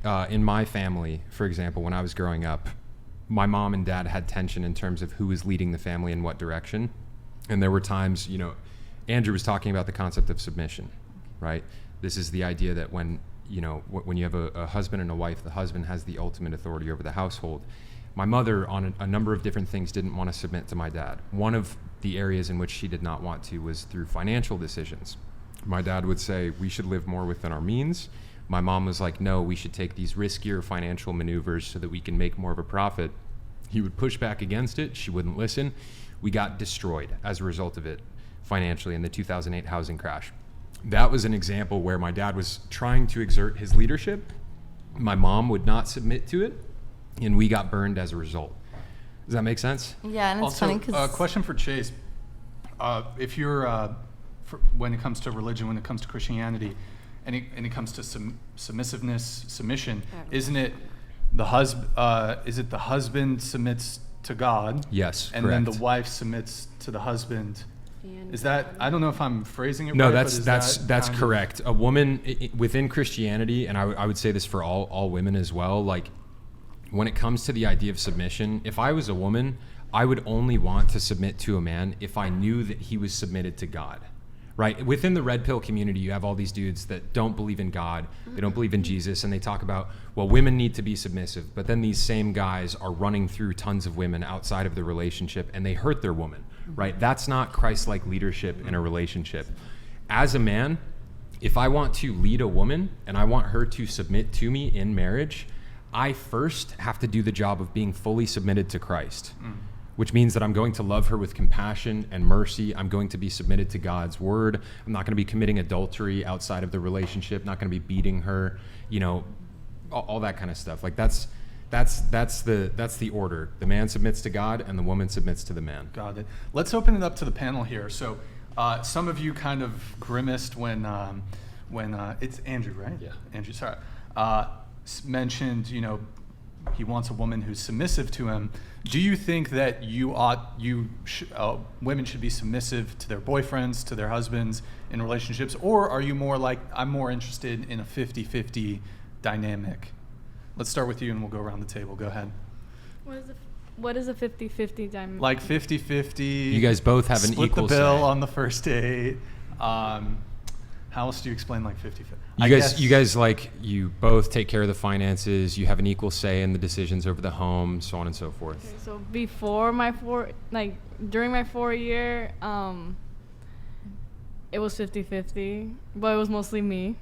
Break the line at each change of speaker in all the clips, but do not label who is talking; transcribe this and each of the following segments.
in my family, for example, when I was growing up, my mom and dad had tension in terms of who was leading the family in what direction. And there were times, Andrew was talking about the concept of submission, right? This is the idea that when you have a husband and a wife, the husband has the ultimate authority over the household. My mother, on a number of different things, didn't want to submit to my dad. One of the areas in which she did not want to was through financial decisions. My dad would say, we should live more within our means. My mom was like, no, we should take these riskier financial maneuvers so that we can make more of a profit. He would push back against it. She wouldn't listen. We got destroyed as a result of it financially in the 2008 housing crash. That was an example where my dad was trying to exert his leadership. My mom would not submit to it, and we got burned as a result. Does that make sense?
Yeah, and it's funny because...
Also, question for Chase. If you're, when it comes to religion, when it comes to Christianity, and it comes to submissiveness, submission, isn't it the husband submits to God?
Yes,
and
correct.
then the wife submits to the husband. Is that, I don't know if I'm phrasing it
no,
right.
that's correct. A woman within Christianity, and I would say this for all women as well, like when it comes to the idea of submission, if I was a woman, I would only want to submit to a man if I knew that he was submitted to God, right? Within the red pill community, you have all these dudes that don't believe in God, they don't believe in Jesus, and they talk about, well, women need to be submissive, but then these same guys are running through tons of women outside of the relationship, and they hurt their woman, right? That's not Christ-like leadership in a relationship. As a man, if I want to lead a woman and I want her to submit to me in marriage, I first have to do the job of being fully submitted to Christ, which means that I'm going to love her with compassion and mercy. I'm going to be submitted to God's word. I'm not going to be committing adultery outside of the relationship, not going to be beating her, all that kind of stuff. Like that's the order. The man submits to God and the woman submits to the man.
Got it. Let's open it up to the panel here. So some of you kind of grimaced when it's Andrew, right?
Yeah.
Andrew, sorry. Mentioned, he wants a woman who's submissive to him. Do you think that women should be submissive to their boyfriends, to their husbands in relationships, or are you more like, I'm more interested in a 50-50 dynamic? Let's start with you and we'll go around the table. Go ahead.
What is a 50-50 dynamic?
Like 50-50.
You guys both have an equal
split the bill
say.
on the first date. How else do you explain like 50-50?
You guys like, you both take care of the finances, you have an equal say in the decisions over the home, so on and so forth.
Okay, so before during my 4-year, it was 50-50, but it was mostly me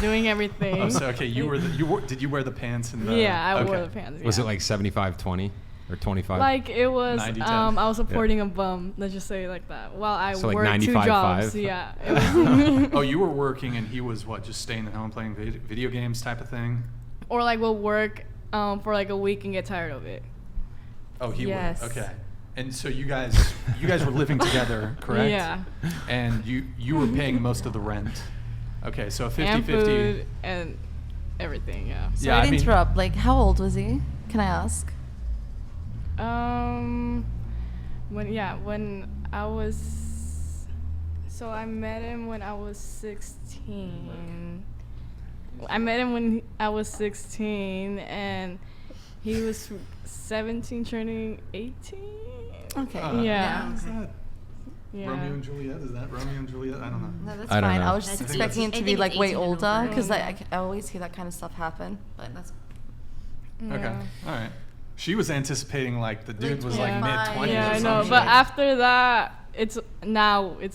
doing everything.
Oh, so okay, did you wear the pants and the?
Yeah, I
okay.
wore the pants.
Was
yeah.
it like 75-20 or 25?
Like it was,
90-10.
I was supporting a bum. Let's just say it like that. While I
So like
worked 2
95-5?
jobs. Yeah. It was
Oh, you were working and he was what? Just staying at home playing video games type of thing?
or like we'll work for like a week and get tired of it.
Oh, he
Yes.
would. Okay. And so you guys were living together, correct?
Yeah.
And you were paying most of the rent. Okay, so a 50-50.
And food and everything. Yeah.
Sorry to interrupt. Like, how old was he? Can I ask?
When I was, so I met him when I was 16. I met him when I was 16, and he was 17, turning 18.
Okay.
Yeah.
Is that
Yeah.
Romeo and Juliet? Is that Romeo and Juliet? I don't know.
No, that's
I don't
fine.
know.
I was just
I think
expecting it
it's-
to
I
be
think
like
it's
way
18 and
older
over.
because I always hear that kind of stuff happen. But that's
Okay.
Yeah.
All right. She was anticipating like the dude was like
Yeah.
mid-20s
Yeah,
or
I know.
something.
But after that, it's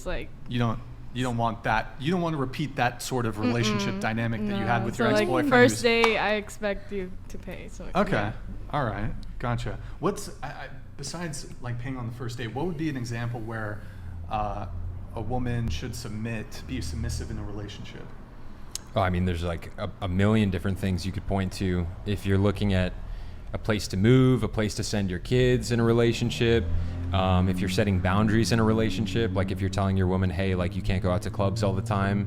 like.
You don't want that. You don't want to repeat that sort of relationship dynamic that you had
no.
with
So
your
like
ex-boyfriend.
first day, I expect you to pay. So
Okay.
yeah.
All right. Gotcha. What's besides like paying on the first date? What would be an example where a woman should be submissive in a relationship?
Oh, I mean, there's like a million different things you could point to. If you're looking at a place to move, a place to send your kids in a relationship, if you're setting boundaries in a relationship, like if you're telling your woman, hey, like you can't go out to clubs all the time,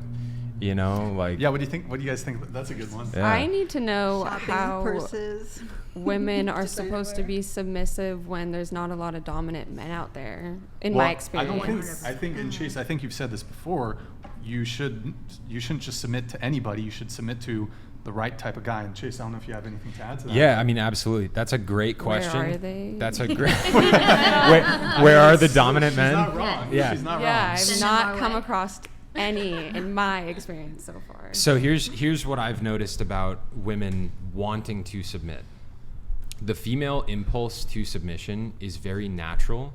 like.
Yeah. What do you think? What do you guys think? That's a good one.
Yeah.
I need to know
Shopping,
how
purses.
women are
Designer
supposed to
wear.
be submissive when there's not a lot of dominant men out there, in
Well,
my experience.
I think, and Chase, I think you've said this before. You shouldn't just submit to anybody. You should submit to the right type of guy? And Chase, I don't know if you have anything to add to that.
Yeah, I mean, absolutely. That's a great question.
Where are they?
That's a great. where are the dominant
She's
men?
not wrong.
Yeah.
She's not
Yeah,
wrong.
I've
Send them
not
our
come
way.
across any in my experience so far.
So here's what I've noticed about women wanting to submit. The female impulse to submission is very natural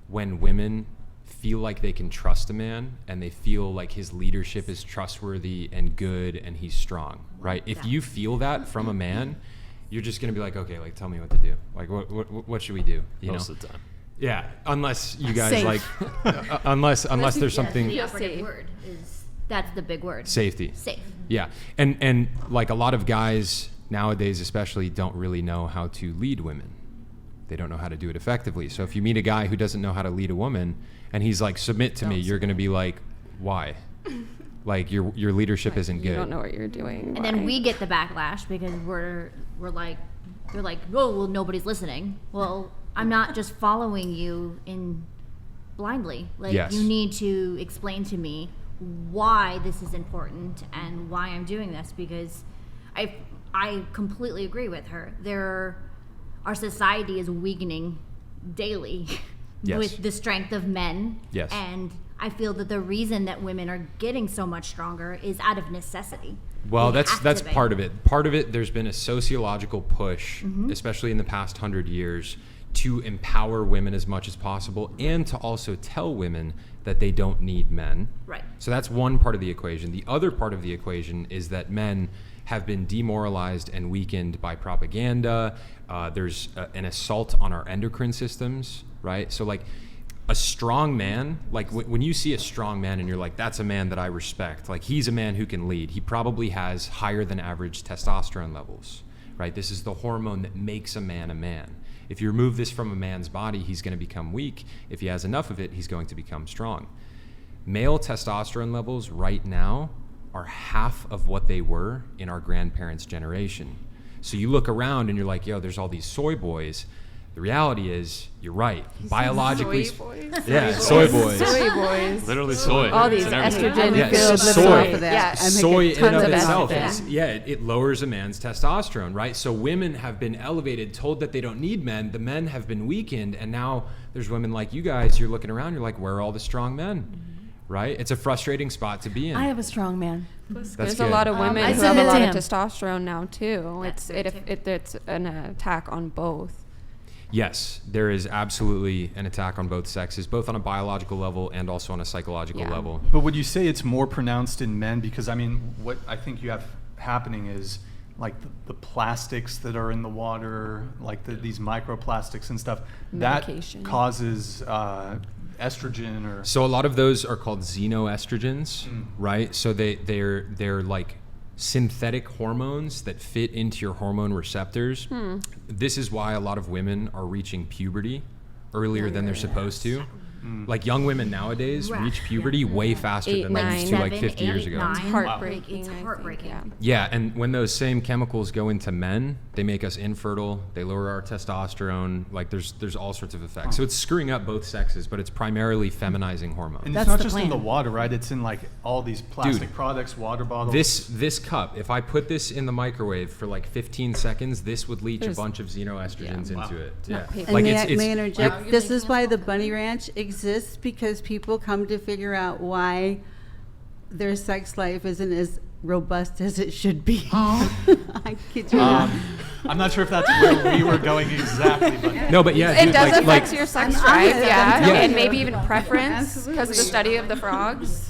when women feel like they can trust a man and they feel like his leadership is trustworthy and good and he's strong, right? If you feel that from a man, you're just gonna be like, okay, like tell me what to do. Like what should we do? You
Most
know?
of the time.
Yeah, unless you guys
Safe.
like, unless there's something
The
Feel
operative
safe.
word is, that's the big word.
safety.
Safe.
Yeah, and like a lot of guys nowadays, especially, don't really know how to lead women. They don't know how to do it effectively. So if you meet a guy who doesn't know how to lead a woman, and he's like, "Submit to me," you're going to be like, "Why?" Like your leadership isn't good.
You don't know what you're doing.
And then
why?
we get the backlash because we're like, they're like, oh, well, nobody's listening. Well, I'm not just following you in blindly. Like,
Yes.
you need to explain to me why this is important and why I'm doing this, because I completely agree with her. Our society is weakening daily
Yes.
with the strength of men.
Yes.
And I feel that the reason that women are getting so much stronger is out of necessity.
Well,
We have
that's
to be.
part of it. Part of it, there's been a sociological push,
Mm-hmm.
especially in the past 100 years, to empower women as much as possible and to also tell women that they don't need men.
Right.
So that's one part of the equation. The other part of the equation is that men have been demoralized and weakened by propaganda. There's an assault on our endocrine systems, right? So like a strong man, like when you see a strong man and you're like, that's a man that I respect, like he's a man who can lead, he probably has higher than average testosterone levels, right? This is the hormone that makes a man a man. If you remove this from a man's body, he's going to become weak. If he has enough of it, he's going to become strong. Male testosterone levels right now are half of what they were in our grandparents' generation. So you look around and you're like, yo, there's all these soy boys. The reality is, you're right. Biologically,
Soy boys?
yeah, soy boys.
Soy boys.
Literally soy.
All these
It's in everything.
estrogen
Yeah,
filled
soy.
soy.
off
of that.
Yeah.
I'm
Soy in
tons
and of
of
itself,
estrogen.
it lowers a man's testosterone, right? So women have been elevated, told that they don't need men. The men have been weakened, and now there's women like you guys. You're looking around, you're like, where are all the strong men, right? It's a frustrating spot to be in.
I have a strong man.
That's
There's
good.
a lot of women
I
who have a
submit to
lot of
him.
testosterone now too.
That's true, too.
It's an attack on both.
Yes, there is absolutely an attack on both sexes, both on a biological level and also on a psychological
Yeah.
level.
But would you say it's more pronounced in men? Because I mean, what I think you have happening is like the plastics that are in the water, like these microplastics and stuff,
Medication.
that causes estrogen or.
So a lot of those are called xenoestrogens, right? So they're like synthetic hormones that fit into your hormone receptors. This is why a lot of women are reaching puberty earlier than they're supposed to. Like young women nowadays
Right.
reach puberty
Yeah.
way faster
8,
than they
9.
used to like
7,
50 years
8,
ago.
9.
It's heartbreaking.
It's
I think,
heartbreaking.
yeah.
Yeah, and when those same chemicals go into men, they make us infertile. They lower our testosterone. Like there's all sorts of effects. So it's screwing up both sexes, but it's primarily feminizing hormones.
And
That's
it's not
the
just in the
plan.
water, right? It's in like all these plastic
Dude,
products, water bottles.
This cup, if I put this in the microwave for like 15 seconds, this would leach
There's-
a bunch of xenoestrogens
Yeah.
into it.
Not
Yeah,
paper.
And
like
may,
it's
may I interject?
you're
This
making
is
us
why the
all
Bunny Ranch exists, because people come to figure out why their sex life isn't as robust as it should be. I kid you not.
I'm not sure if that's where we were going exactly, but
no, but yeah,
It
dude,
does
like
affect your sex
I'm
drive,
telling
yeah,
you.
and maybe even preference because of the
Absolutely.
study of the frogs.